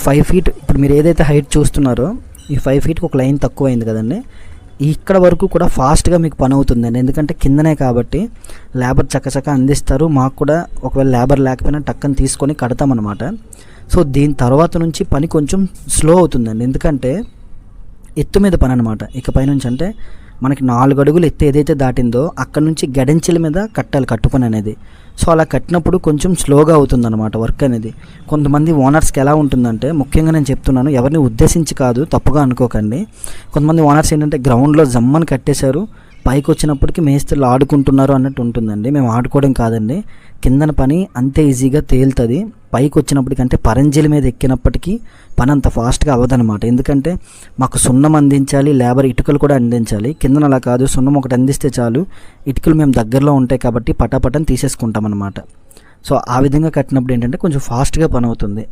5 feet ఇప్పుడు మీరు ఏదైతే హైట్ చూస్తున్నారో ఈ 5 ఫీట్కి ఒక లైన్ తక్కువ అయింది కదండి, ఇక్కడ వరకు కూడా ఫాస్ట్గా మీకు పని అవుతుందండి. ఎందుకంటే కిందనే కాబట్టి లేబర్ చక్కచక్క అందిస్తారు. మాకు కూడా ఒకవేళ లేబర్ లేకపోయినా టక్కని తీసుకొని కడతామన్నమాట. సో దీని తర్వాత నుంచి పని కొంచెం స్లో అవుతుందండి, ఎందుకంటే ఎత్తు మీద పని అనమాట. ఇకపై నుంచి అంటే మనకి 4 అడుగులు ఎత్తు ఏదైతే దాటిందో అక్కడ నుంచి గడెంచెల మీద కట్టాలి కట్టుపని అనేది. సో అలా కట్టినప్పుడు కొంచెం స్లోగా అవుతుందన్నమాట వర్క్ అనేది. కొంతమంది ఓనర్స్కి ఎలా ఉంటుందంటే, ముఖ్యంగా నేను చెప్తున్నాను, ఎవరిని ఉద్దేశించి కాదు, తప్పుగా అనుకోకండి. కొంతమంది ఓనర్స్ ఏంటంటే గ్రౌండ్లో జమ్మని కట్టేశారు, పైకి వచ్చినప్పటికీ మేస్త్రీలు ఆడుకుంటున్నారు అన్నట్టు ఉంటుందండి. మేము ఆడుకోవడం కాదండి, కిందన పని అంతే ఈజీగా తేలుతుంది. పైకి వచ్చినప్పటికీ అంటే పరంజీల మీద ఎక్కినప్పటికీ పని అంత ఫాస్ట్గా అవ్వదనమాట. ఎందుకంటే మాకు సున్నం అందించాలి, లేబర్ ఇటుకలు కూడా అందించాలి. కిందన అలా కాదు, సున్నం ఒకటి అందిస్తే చాలు, ఇటుకలు మేము దగ్గరలో ఉంటాయి కాబట్టి పటాపటని తీసేసుకుంటాం అనమాట. సో ఆ విధంగా కట్టినప్పుడు ఏంటంటే కొంచెం ఫాస్ట్గా పని అవుతుంది.